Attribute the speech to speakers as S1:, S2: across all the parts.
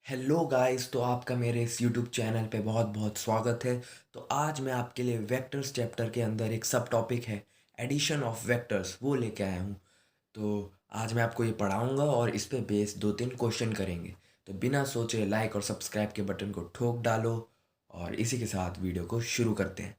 S1: Hello guys, तो आपका मेरे इस यूट्यूब चैनल पे बहुत बहुत स्वागत है। तो आज मैं आपके लिए वेक्टर्स चैप्टर के अंदर एक सब टॉपिक है एडिशन ऑफ वेक्टर्स वो लेके आया हूँ। तो आज मैं आपको ये पढ़ाऊँगा और इस पे बेस 2-3 क्वेश्चन करेंगे। तो बिना सोचे लाइक और सब्सक्राइब के बटन को ठोक डालो और इसी के साथ वीडियो को शुरू करते हैं।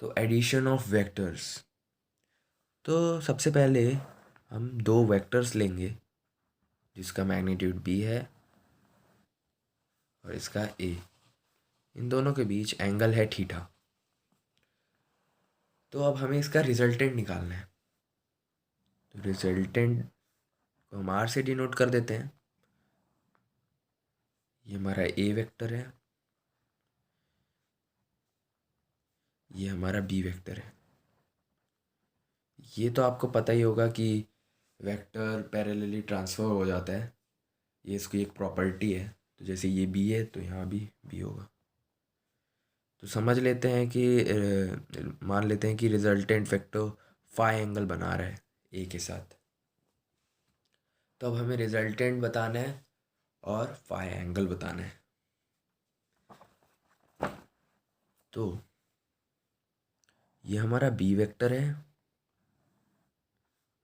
S1: तो एडिशन ऑफ वेक्टर्स। तो सबसे पहले हम दो वेक्टर्स लेंगे जिसका मैग्नीट्यूड b है और इसका a। इन दोनों के बीच एंगल है थीटा। तो अब हमें इसका रिजल्टेंट निकालना है। तो रिजल्टेंट को हम आर से डिनोट कर देते हैं। ये हमारा ए वेक्टर है, ये हमारा बी वेक्टर है। ये तो आपको पता ही होगा कि वेक्टर पैरेलली ट्रांसफ़र हो जाता है। ये इसकी एक प्रॉपर्टी है। तो जैसे ये बी है तो यहाँ भी बी होगा। तो समझ लेते हैं कि मान लेते हैं कि रिजल्टेंट वेक्टर फाई एंगल बना रहा है ए के साथ। तो अब हमें रिजल्टेंट बताना है और फाई एंगल बताना है। तो ये हमारा बी वेक्टर है,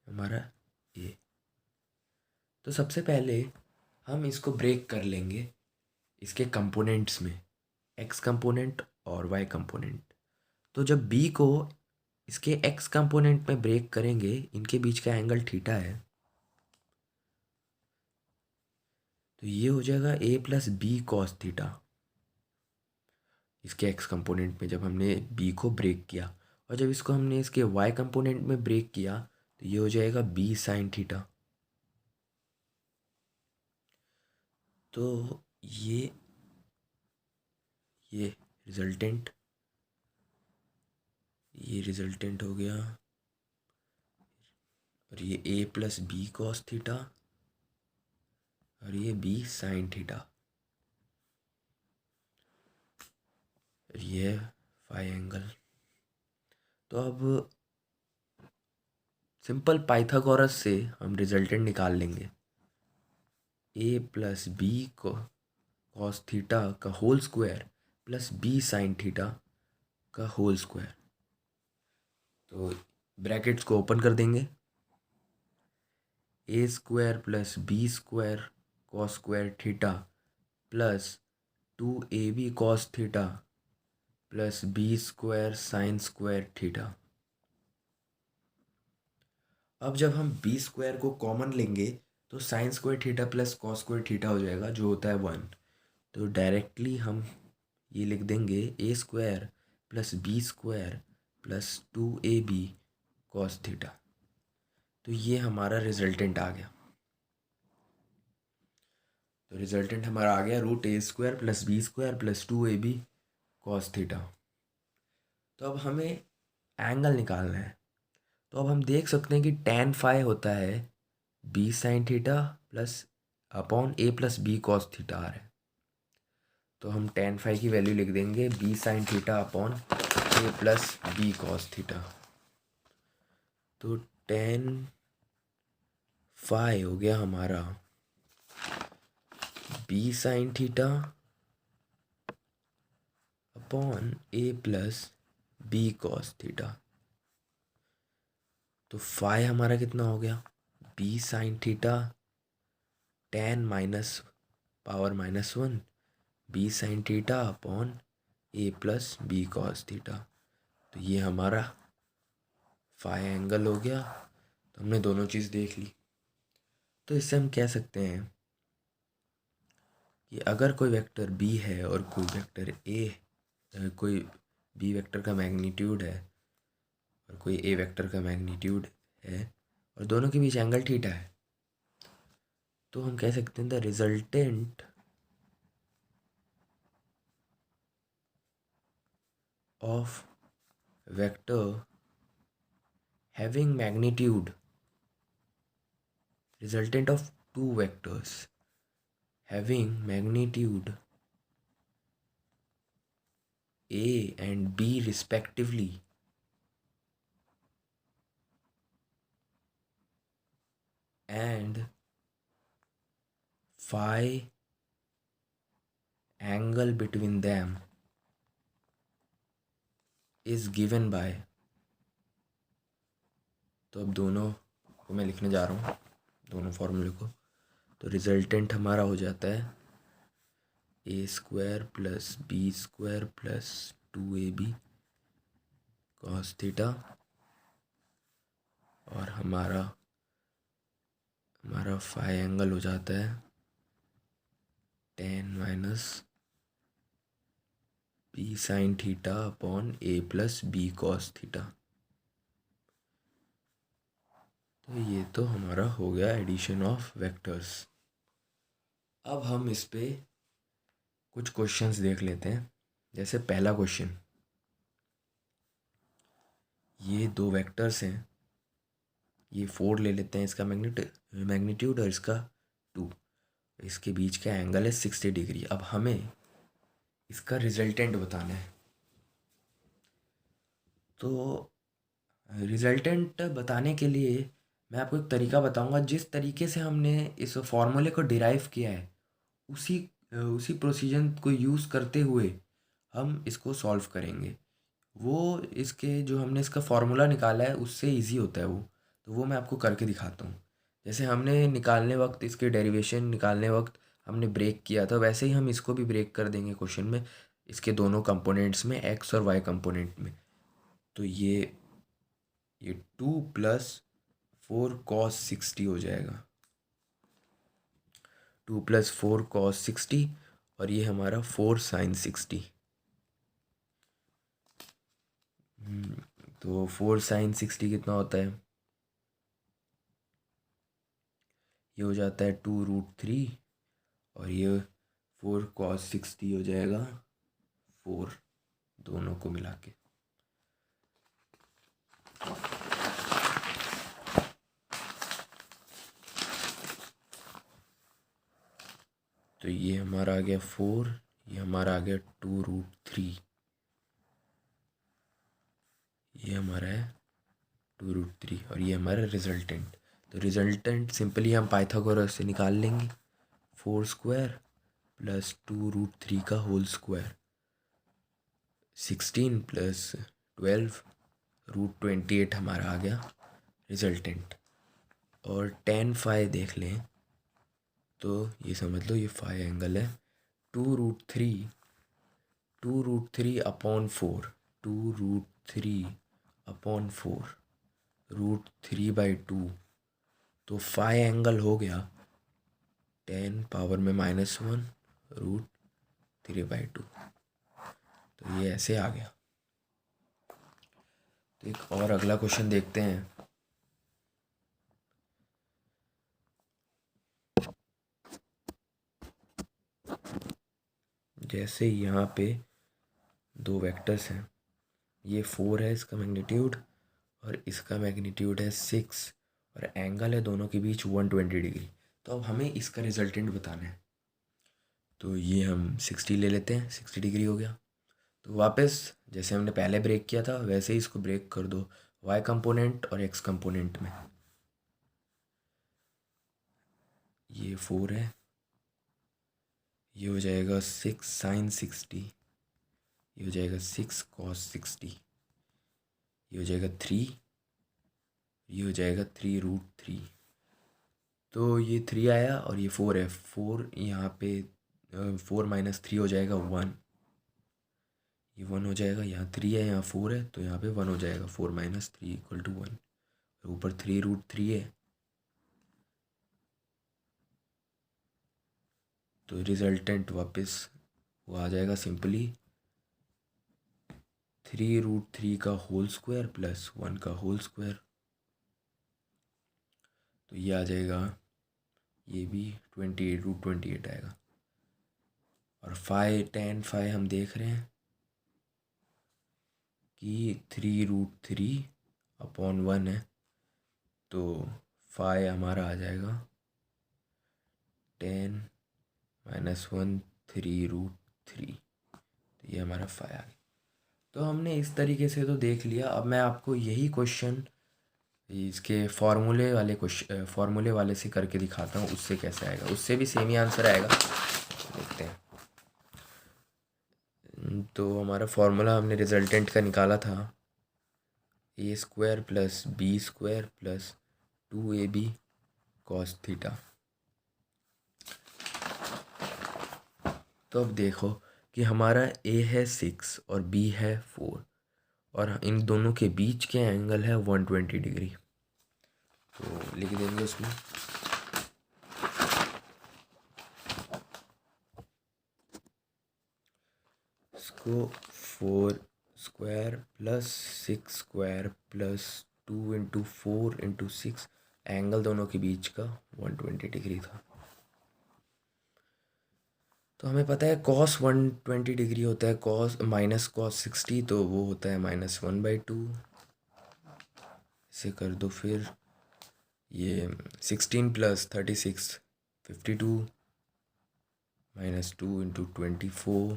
S1: हमारा ए। तो सबसे पहले हम इसको ब्रेक कर लेंगे इसके कंपोनेंट्स में, एक्स कंपोनेंट और वाई कंपोनेंट। तो जब बी को इसके एक्स कंपोनेंट में ब्रेक करेंगे, इनके बीच का एंगल थीटा है, तो ये हो जाएगा ए प्लस बी कॉस थीटा। इसके एक्स कंपोनेंट में जब हमने बी को ब्रेक किया, और जब इसको हमने इसके वाई कंपोनेंट में ब्रेक किया तो ये हो जाएगा बी साइन थीटा। तो ये रिजल्टेंट ये रिजल्टेंट हो गया। और ये A plus B cos theta और ये बी साइन थीटा। ये फाई एंगल। तो अब सिंपल पाइथागोरस से हम रिजल्टेंट निकाल लेंगे। ए प्लस बी को कॉस थीटा का whole square plus B sine theta का होल स्क्वायर। तो ब्रैकेट्स को ओपन कर देंगे। A square plus B square cos square theta plus 2ab cos theta plus B square sine square theta. अब जब हम बी स्क्वायर को कॉमन लेंगे तो sign square theta plus cos square theta हो जाएगा, जो होता है 1। तो डायरेक्टली हम ये लिख देंगे A square plus B square plus 2ab cos theta. तो ये हमारा रिजल्टेंट आ गया। तो रिजल्टेंट हमारा आ गया root A square plus B square plus 2ab cos theta. तो अब हमें एंगल निकालना है। तो अब हम देख सकते हैं कि tan फाई होता है B sine theta plus upon A plus B cos theta आ रहा है। तो हम tan फाई की वैल्यू लिख देंगे B sine theta upon A plus B cos theta. तो tan फाई हो गया हमारा B sine theta upon A plus B cos theta. तो फाई हमारा कितना हो गया, B sine theta tan minus power -1 B sine theta upon A plus B cos theta. तो ये हमारा फाई एंगल हो गया। तो हमने दोनों चीज़ देख ली। तो इससे हम कह सकते हैं कि अगर कोई वेक्टर बी है और कोई वेक्टर कोई बी वेक्टर का मैग्नीट्यूड है और कोई ए वेक्टर का मैग्नीट्यूड है और दोनों के बीच एंगल थीटा है, तो हम कह सकते हैं the resultant of vector having magnitude resultant of two vectors having magnitude a and b respectively and phi angle between them is given by, तो अब दोनों को मैं लिखने जा रहा हूँ, दोनों फॉर्मूले को। तो रिजल्टेंट हमारा हो जाता है A square plus B square plus 2ab cos theta, और हमारा फाई एंगल हो जाता है tan minus B sine theta upon A plus B cos theta. तो ये तो हमारा हो गया एडिशन ऑफ वेक्टर्स। अब हम इस पे कुछ क्वेश्चंस देख लेते हैं। जैसे पहला क्वेश्चन, ये दो वेक्टर्स हैं, ये 4 ले लेते हैं, इसका मैग्नीट्यूड और इसका 2, इसके बीच का एंगल है 60 डिग्री। अब हमें इसका रिजल्टेंट बताना है। तो रिजल्टेंट बताने के लिए मैं आपको एक तरीका बताऊंगा। जिस तरीके से हमने इस फॉर्मूले को डिराइव किया है, उसी प्रोसीजर को यूज़ करते हुए हम इसको सॉल्व करेंगे। वो इसके जो हमने इसका फार्मूला निकाला है उससे इजी होता है वो, तो वो मैं आपको करके दिखाता हूँ। जैसे हमने निकालने वक्त, इसके डेरिवेशन निकालने वक्त हमने ब्रेक किया था, वैसे ही हम इसको भी ब्रेक कर देंगे क्वेश्चन में, इसके दोनों कंपोनेंट्स में, एक्स और वाई कंपोनेंट में। तो ये 2 प्लस 4 कॉस 60 हो जाएगा, 2 प्लस 4 कॉस 60, और ये हमारा 4 साइन 60। तो 4 साइन 60 कितना होता है? ये हो जाता है 2√3, और ये 4 कॉस 60 हो जाएगा 4, दोनों को मिला के। तो ये हमारा आ गया 4, ये हमारा आ गया 2√3, ये हमारा है 2√3, और ये हमारा रिजल्टेंट। तो रिजल्टेंट सिंपली हम पाइथागोरस से निकाल लेंगे। 4 स्क्वायर प्लस 2√3 का होल स्क्वायर, 16 प्लस 12 √28 हमारा आ गया रिजल्टेंट। और tan फाई देख लें तो ये समझ लो ये फाई एंगल है 2√3 अपॉन 4, 2√3/4 √3/2। तो फाई एंगल हो गया 10 पावर में -1 √3/2। तो ये ऐसे आ गया। तो एक और अगला क्वेश्चन देखते हैं। जैसे यहाँ पे दो वेक्टर्स हैं, ये 4 है इसका मैग्नीट्यूड, और इसका मैग्नीट्यूड है 6, और एंगल है दोनों के बीच 120 डिग्री। तो अब हमें इसका रिजल्टेंट बताना है। तो ये हम 60 ले लेते हैं, 60 डिग्री हो गया। तो वापस जैसे हमने पहले ब्रेक किया था वैसे ही इसको ब्रेक कर दो वाई कंपोनेंट और एक्स कंपोनेंट में। ये 4 है, ये हो जाएगा 6 साइन 60, ये हो जाएगा 6 कॉस 60, ये हो जाएगा 3, ये हो जाएगा 3√3। तो ये 3 आया और ये 4 है, 4 यहाँ पे 4 माइनस 3 हो जाएगा 1, ये 1 हो जाएगा। यहाँ 3 है, यहाँ 4 है, तो यहाँ पे 1 हो जाएगा। 4 माइनस 3 इक्वल टू 1, ऊपर 3√3 है। तो रिजल्टेंट वापस वो आ जाएगा सिंपली 3√3 का होल स्क्वायर प्लस 1 का होल स्क्वायर। तो ये आ जाएगा, ये भी 28 आएगा। और tan फाई हम देख रहे हैं कि 3√3/1 है, तो फाई हमारा आ जाएगा 10 -1 3√3। तो ये हमारा फाई आ गया। तो हमने इस तरीके से तो देख लिया। अब मैं आपको यही क्वेश्चन इसके फार्मूले वाले से करके दिखाता हूँ, उससे कैसे आएगा। उससे भी सेम ही आंसर आएगा, देखते हैं। तो हमारा फार्मूला हमने रिजल्टेंट का निकाला था, a² plus b² plus 2ab cos theta. तो अब देखो कि हमारा a है 6 और b है 4 और इन दोनों के बीच के एंगल है 120 डिग्री। तो लिख देंगे उसमें इसको 4² plus 6² plus 2 into 4 into 6, angle दोनों के बीच का 120 डिग्री था। तो हमें पता है कॉस 120 डिग्री होता है कॉस माइनस कॉस 60, तो वो होता है -1/2। इसे कर दो फिर, ये 16 प्लस 36 52 -2 इंटू 24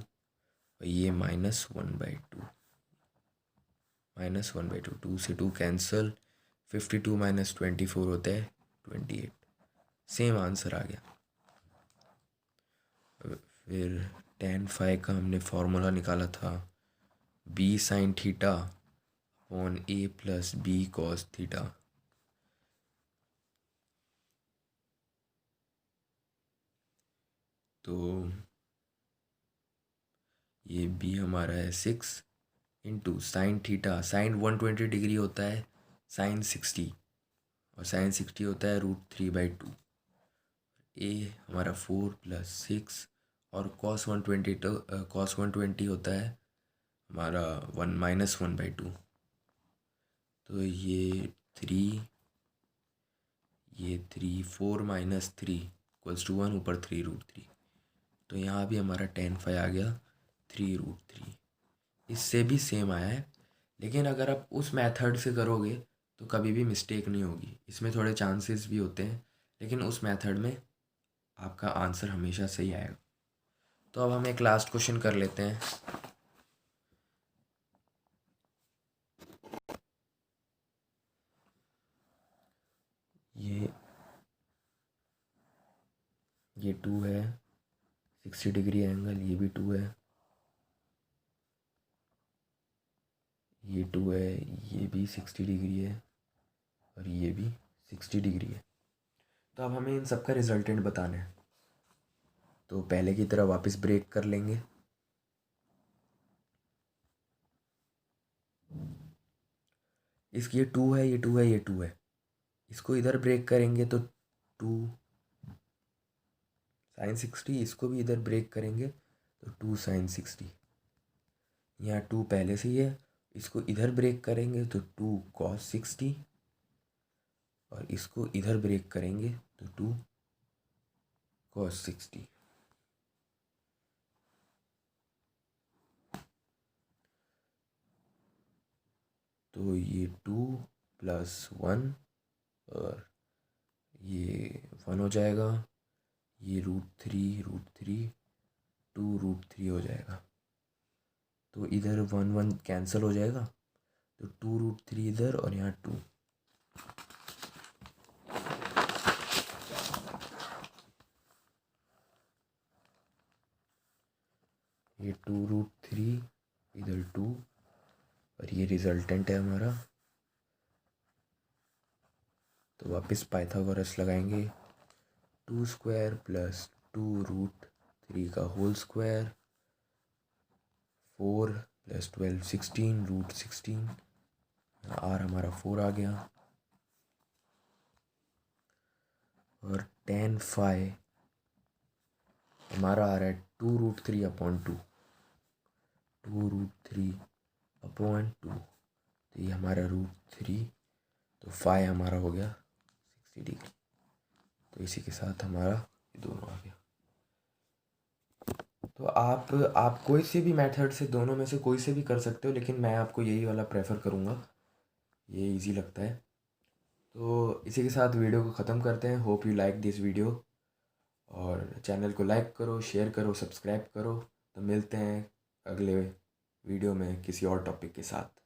S1: और ये -1/2। -1/2, 2 से 2 कैंसल, 52 माइनस 24 होता है 28। सेम आंसर आ गया। फिर tan phi का हमने फार्मूला निकाला था, b sin theta upon a plus b cos theta. तो ये b हमारा है 6 into sine theta, sine 120 degree होता है साइन 60 और साइन 60 होता है √3/2। a हमारा 4 प्लस 6 और cos 120, तो cos 120 होता है हमारा -1/2। तो ये 3, ये 3, 4 माइनस 3 इक्वल्स टू 1, ऊपर 3√3। तो यहाँ भी हमारा tan phi आ गया 3√3। इससे भी सेम आया है, लेकिन अगर आप उस मेथड से करोगे तो कभी भी मिस्टेक नहीं होगी। इसमें थोड़े चांसेस भी होते हैं, लेकिन उस मेथड में आपका आंसर हमेशा सही आएगा। तो अब हम एक लास्ट क्वेश्चन कर लेते हैं। ये 2 है, 60 डिग्री एंगल, ये भी 2 है, ये 2 है, ये भी 60 डिग्री है और ये भी 60 डिग्री है। तो अब हमें इन सब का रिजल्टेंट बताना है। तो पहले की तरह वापस ब्रेक कर लेंगे। इसकी ये 2 है, ये 2 है, ये 2 है, इसको इधर ब्रेक करेंगे तो 2 sin 60, इसको भी इधर ब्रेक करेंगे तो 2 sin 60। यहाँ 2 पहले से ही है, इसको इधर ब्रेक करेंगे तो 2 cos 60 और इसको इधर ब्रेक करेंगे तो 2 cos 60। तो ये 2 + 1 और ये 1 हो जाएगा, ये √3 2√3 हो जाएगा। तो इधर 1 1 कैंसिल हो जाएगा, तो 2√3 इधर और यहाँ 2। ये 2√3 इधर 2 और ये रिजल्टेंट है हमारा। तो वापस पाइथागोरस लगाएंगे, 2² प्लस 2√3 का होल स्क्वायर, 4 + 12 16 √16। आर हमारा 4 आ गया और tan phi हमारा आ रहा है 2√3/2, 2√3/2। तो ये हमारा √3, तो phi हमारा हो गया 60 डिग्री। तो इसी के साथ हमारा ये दोनों आ गया। तो आप कोई से भी मेथड से, दोनों में से कोई से भी कर सकते हो, लेकिन मैं आपको यही वाला प्रेफर करूँगा, ये इजी लगता है। तो इसी के साथ वीडियो को ख़त्म करते हैं। Hope you like this video, और चैनल को लाइक करो, शेयर करो, सब्सक्राइब करो। तो मिलते हैं अगले वीडियो में किसी और टॉपिक के साथ।